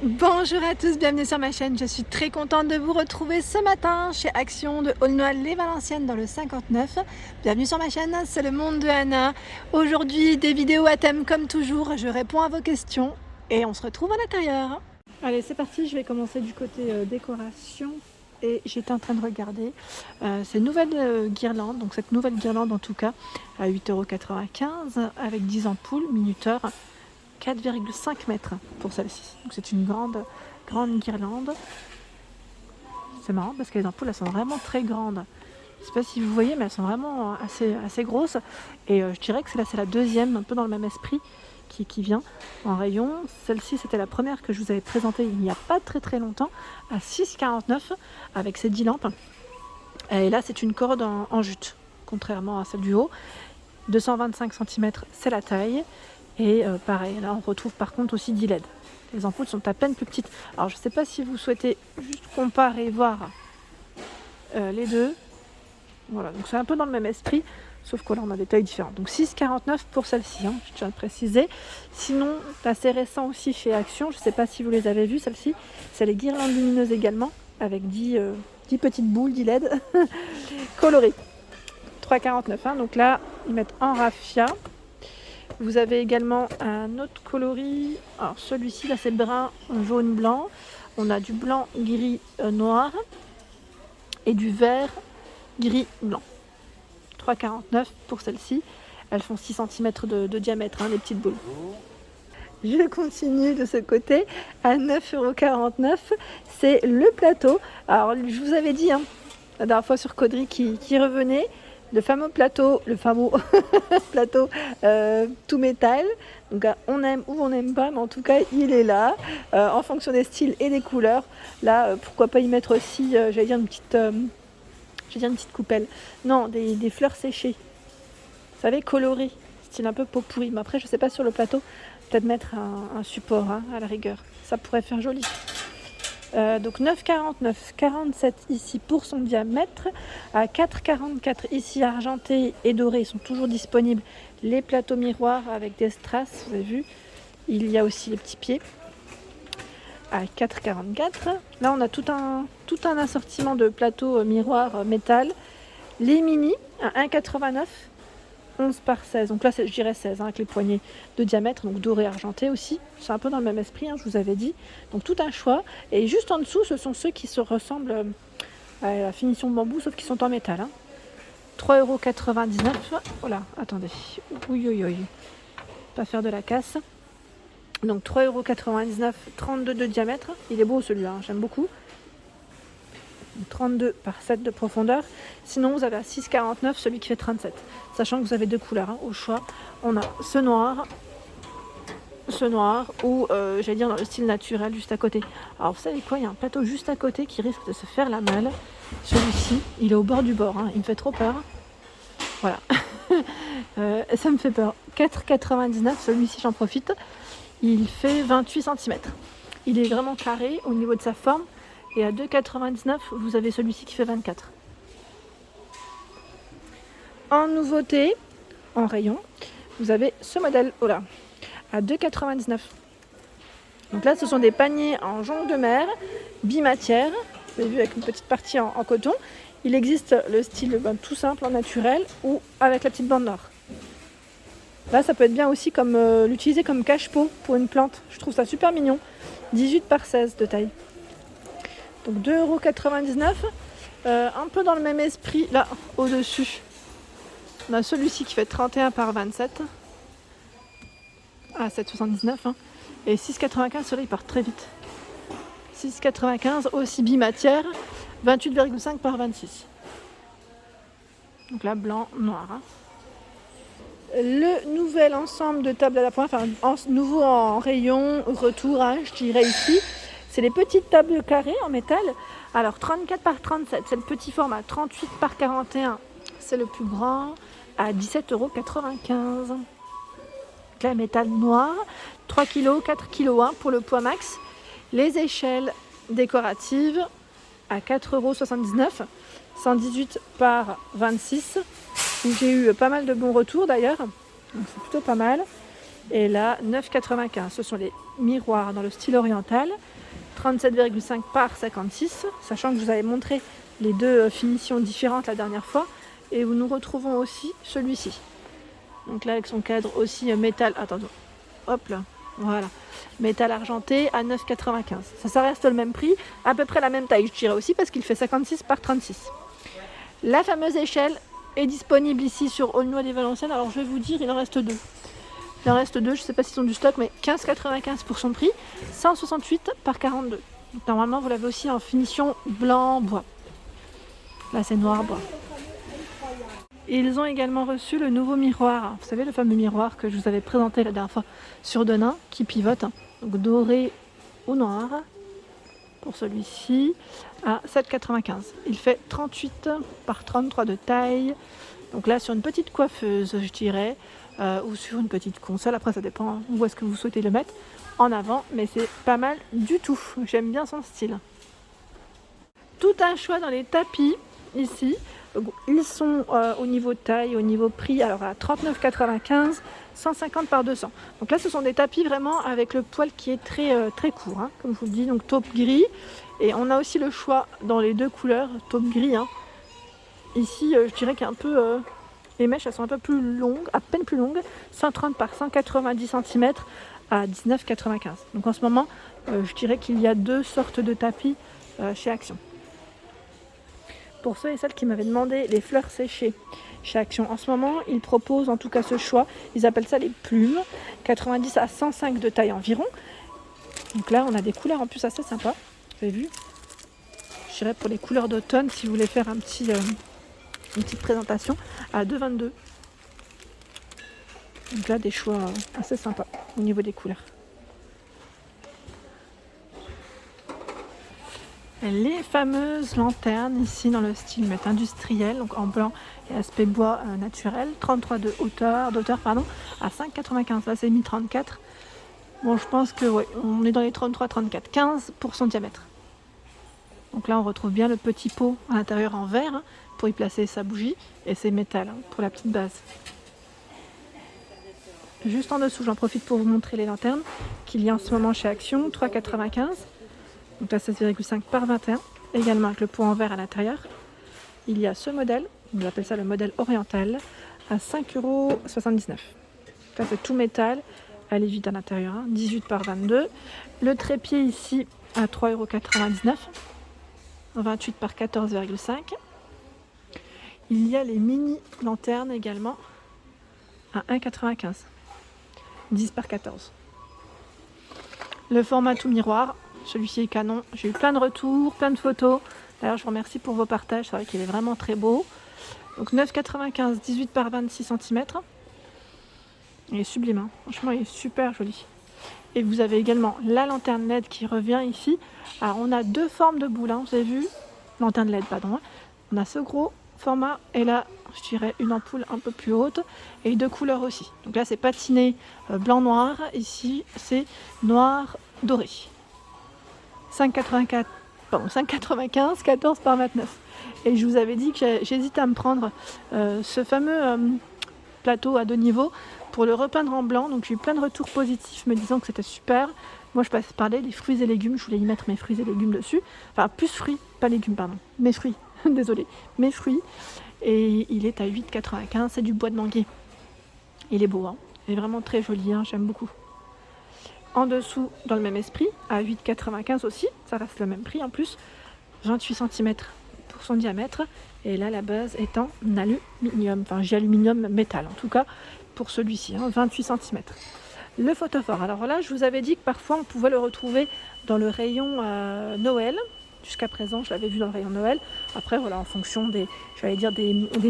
Bonjour à tous, bienvenue sur ma chaîne. Je suis très contente de vous retrouver ce matin chez Action de Aulnoy-les-Valenciennes dans le 59. Bienvenue sur ma chaîne, c'est le monde de Anna. Aujourd'hui, des vidéos à thème comme toujours. Je réponds à vos questions et on se retrouve à l'intérieur. Allez, c'est parti. Je vais commencer du côté décoration. Et j'étais en train de regarder ces nouvelles guirlandes. Donc cette nouvelle guirlande en tout cas à 8,95 € avec 10 ampoules minuteur. 4,5 mètres pour celle-ci. Donc c'est une grande guirlande. C'est marrant parce que les ampoules elles sont vraiment très grandes. Je ne sais pas si vous voyez, mais elles sont vraiment assez grosses. Et je dirais que c'est la deuxième, un peu dans le même esprit, qui vient en rayon. Celle-ci c'était la première que je vous avais présentée il n'y a pas très longtemps, à 6,49 € avec ses 10 lampes. Et là c'est une corde en jute, contrairement à celle du haut. 225 cm c'est la taille. Et pareil, là on retrouve par contre aussi 10 LED. Les ampoules sont à peine plus petites. Alors je ne sais pas si vous souhaitez juste comparer, voir les deux. Voilà, donc c'est un peu dans le même esprit, sauf que là on a des tailles différentes. Donc 6,49 € pour celle-ci, je tiens à le préciser. Sinon, assez récent aussi chez Action, je ne sais pas si vous les avez vues, celle-ci, c'est les guirlandes lumineuses également, avec 10 petites boules, 10 LED colorées. 3,49 €, donc là ils mettent en raffia. Vous avez également un autre coloris. Alors celui-ci là c'est brun, jaune, blanc. On a du blanc, gris, noir et du vert, gris, blanc. 3,49 € pour celle-ci. Elles font 6 cm de diamètre, les petites boules. Je continue de ce côté à 9,49 €. C'est le plateau. Alors je vous avais dit la dernière fois sur Caudry qui revenait. Le fameux plateau tout métal. Donc on aime ou on n'aime pas, mais en tout cas il est là, en fonction des styles et des couleurs. Là, pourquoi pas y mettre aussi, j'allais dire une petite coupelle. Non, des fleurs séchées. Vous savez, colorées, style un peu pot pourri. Mais après, je sais pas sur le plateau, peut-être mettre un support à la rigueur. Ça pourrait faire joli. Donc 9,49 €, 47 ici pour son diamètre, à 4,44 € ici argenté et doré sont toujours disponibles les plateaux miroirs avec des strass, vous avez vu, il y a aussi les petits pieds à 4,44 €. Là on a tout un assortiment de plateaux miroirs métal, les mini à 1,89 €, 11 par 16, donc là je dirais 16 avec les poignées de diamètre, donc doré argenté aussi, c'est un peu dans le même esprit, je vous avais dit, donc tout un choix. Et juste en dessous ce sont ceux qui se ressemblent à la finition bambou sauf qu'ils sont en métal. 3,99 €. Voilà, attendez, oui, pas faire de la casse. Donc 3,99 €, 32 de diamètre, il est beau celui-là, j'aime beaucoup. 32 par 7 de profondeur. Sinon vous avez à 6,49 € celui qui fait 37, sachant que vous avez deux couleurs au choix. On a ce noir ou j'allais dire dans le style naturel juste à côté. Alors vous savez quoi, il y a un plateau juste à côté qui risque de se faire la malle. Celui-ci il est au bord du bord, il me fait trop peur. Voilà. Ça me fait peur. 4,99 €, celui-ci j'en profite, il fait 28 cm. Il est vraiment carré au niveau de sa forme. Et à 2,99 €, vous avez celui-ci qui fait 24. En nouveauté, en rayon, vous avez ce modèle à 2,99 €. Donc là, ce sont des paniers en jonc de mer, bimatière. Vous avez vu avec une petite partie en coton. Il existe le style tout simple en naturel ou avec la petite bande noire. Là, ça peut être bien aussi comme l'utiliser comme cache-pot pour une plante. Je trouve ça super mignon. 18 par 16 de taille. Donc 2,99 €, un peu dans le même esprit, là, au-dessus. On a celui-ci qui fait 31 par 27, à 7,79 €, et 6,95 €, celui-là il part très vite. 6,95 €, aussi bimatière, 28,5 par 26. Donc là, blanc, noir. Le nouvel ensemble de tables à la pointe, nouveau en rayon, retour, je dirais ici. C'est les petites tables carrées en métal. Alors 34 par 37, c'est le petit format. 38 par 41, c'est le plus grand, à 17,95 €. La métal noir, 3 kg, 4 kg pour le poids max. Les échelles décoratives à 4,79 €, 118 par 26. Où j'ai eu pas mal de bons retours d'ailleurs. Donc c'est plutôt pas mal. Et là, 9,95. Ce sont les miroirs dans le style oriental, 37,5 par 56, sachant que je vous avais montré les deux finitions différentes la dernière fois. Et nous retrouvons aussi celui-ci. Donc là, avec son cadre aussi métal. Attendez, hop là, voilà. Métal argenté à 9,95. Ça reste le même prix, à peu près la même taille, je dirais aussi, parce qu'il fait 56 par 36. La fameuse échelle est disponible ici sur Aulnois les Valenciennes. Alors je vais vous dire, il en reste deux. Il en reste deux, je ne sais pas s'ils ont du stock, mais 15,95 pour son prix, 168 par 42. Donc normalement, vous l'avez aussi en finition blanc bois. Là, c'est noir bois. Ils ont également reçu le nouveau miroir. Vous savez, le fameux miroir que je vous avais présenté la dernière fois sur Denain, qui pivote. Donc doré ou noir. Pour celui-ci, à 7,95. Il fait 38 par 33 de taille. Donc là, sur une petite coiffeuse, je dirais, ou sur une petite console. Après, ça dépend où est-ce que vous souhaitez le mettre en avant. Mais c'est pas mal du tout. J'aime bien son style. Tout un choix dans les tapis ici. Ils sont au niveau taille, au niveau prix, alors à 39,95, 150 par 200. Donc là, ce sont des tapis vraiment avec le poil qui est très court, hein, comme je vous le dis, donc taupe gris. Et on a aussi le choix dans les deux couleurs, taupe gris. Hein. Ici, je dirais qu'il y a un peu... les mèches, elles sont un peu plus longues, à peine plus longues, 130 par 190 cm à 19,95. Donc en ce moment, je dirais qu'il y a deux sortes de tapis chez Action. Pour ceux et celles qui m'avaient demandé les fleurs séchées chez Action, en ce moment, ils proposent en tout cas ce choix. Ils appellent ça les plumes, 90 à 105 de taille environ. Donc là, on a des couleurs en plus assez sympas. Vous avez vu? Je dirais pour les couleurs d'automne, si vous voulez faire une petite présentation, à 2,22. Donc là, des choix assez sympas au niveau des couleurs. Les fameuses lanternes ici dans le style industriel, donc en blanc et aspect bois naturel, 33 de hauteur, à 5,95. Là c'est mis 34. Bon, je pense que ouais, on est dans les 33-34, 15 pour son diamètre. Donc là on retrouve bien le petit pot à l'intérieur en verre hein, pour y placer sa bougie et c'est métal hein, pour la petite base. Juste en dessous, j'en profite pour vous montrer les lanternes qu'il y a en ce moment chez Action, 3,95. Donc là 16,5 par 21, également avec le pot en verre à l'intérieur. Il y a ce modèle, on appelle ça le modèle oriental, à 5,79 €. Ça c'est tout métal, elle est vide à l'intérieur, hein, 18 par 22. Le trépied ici à 3,99 €, 28 par 14,5. Il y a les mini lanternes également à 1,95 €, 10 par 14. Le format tout miroir. Celui-ci est canon. J'ai eu plein de retours, plein de photos. D'ailleurs, je vous remercie pour vos partages. C'est vrai qu'il est vraiment très beau. Donc 9,95, 18 par 26 cm. Il est sublime. Hein. Franchement, il est super joli. Et vous avez également la lanterne LED qui revient ici. Alors, on a deux formes de boules. Hein, vous avez vu? Lanterne LED, pardon. Hein. On a ce gros format et là, je dirais une ampoule un peu plus haute. Et deux couleurs aussi. Donc là, c'est patiné blanc-noir. Ici, c'est noir-doré. 5,95, 14 par 29. Et je vous avais dit que j'hésite à me prendre ce fameux plateau à deux niveaux pour le repeindre en blanc. Donc j'ai eu plein de retours positifs me disant que c'était super. Moi je parlais des fruits et légumes, je voulais y mettre mes fruits et légumes dessus. Enfin plus fruits, pas légumes pardon, mes fruits, désolé, mes fruits. Et il est à 8,95, c'est du bois de manguier. Il est beau, hein. Il est vraiment très joli, hein, j'aime beaucoup. En dessous, dans le même esprit, à 8,95 aussi, ça reste le même prix en plus, 28 cm pour son diamètre, et là la base est en aluminium, enfin j'ai aluminium métal en tout cas pour celui-ci, hein, 28 cm. Le photophore, alors là je vous avais dit que parfois on pouvait le retrouver dans le rayon Noël. Jusqu'à présent, je l'avais vu dans le rayon Noël. Après, voilà, en fonction des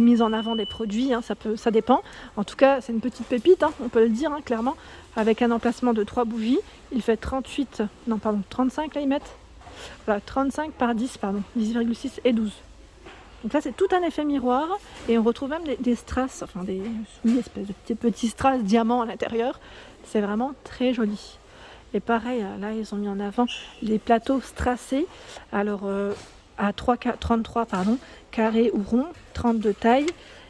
mises en avant des produits, hein, ça dépend. En tout cas, c'est une petite pépite, hein, on peut le dire, hein, clairement. Avec un emplacement de 3 bougies, il fait 35 là, ils mettent. Voilà, 35 par 10, 10,6 et 12. Donc là, c'est tout un effet miroir. Et on retrouve même des strass, enfin une espèce de petits strass diamants à l'intérieur. C'est vraiment très joli. Et pareil, là ils ont mis en avant les plateaux strassés, alors à 33 carrés ou ronds, 30 de taille.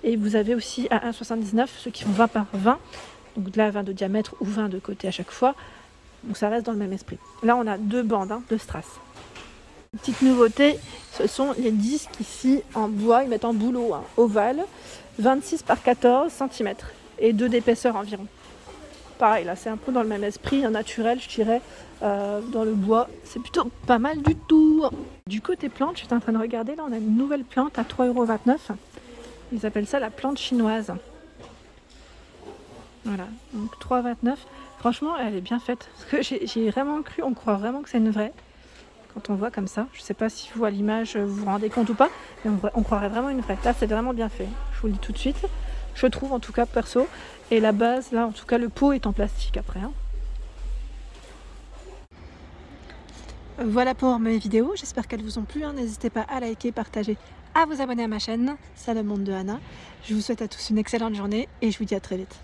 Et vous avez aussi à 1,79, ceux qui font 20 par 20, Donc là 20 de diamètre ou 20 de côté à chaque fois. Donc ça reste dans le même esprit. Là on a 2 bandes de strass. Petite nouveauté, ce sont les disques ici en bois, ils mettent en bouleau ovale, 26 par 14 cm et 2 d'épaisseur environ. Pareil, là c'est un peu dans le même esprit, un naturel je dirais, dans le bois, c'est plutôt pas mal du tout. Du côté plante, je suis en train de regarder, là on a une nouvelle plante à 3,29 €. Ils appellent ça la plante chinoise. Voilà, donc 3,29 €. Franchement, elle est bien faite, parce que j'ai vraiment cru, on croit vraiment que c'est une vraie. Quand on voit comme ça, je ne sais pas si vous à l'image vous vous rendez compte ou pas, mais on croirait vraiment une vraie. Là c'est vraiment bien fait, je vous le dis tout de suite. Je trouve en tout cas perso. Et la base, là en tout cas le pot est en plastique après. Voilà pour mes vidéos, j'espère qu'elles vous ont plu. N'hésitez pas à liker, partager, à vous abonner à ma chaîne. C'est le monde de Anna. Je vous souhaite à tous une excellente journée et je vous dis à très vite.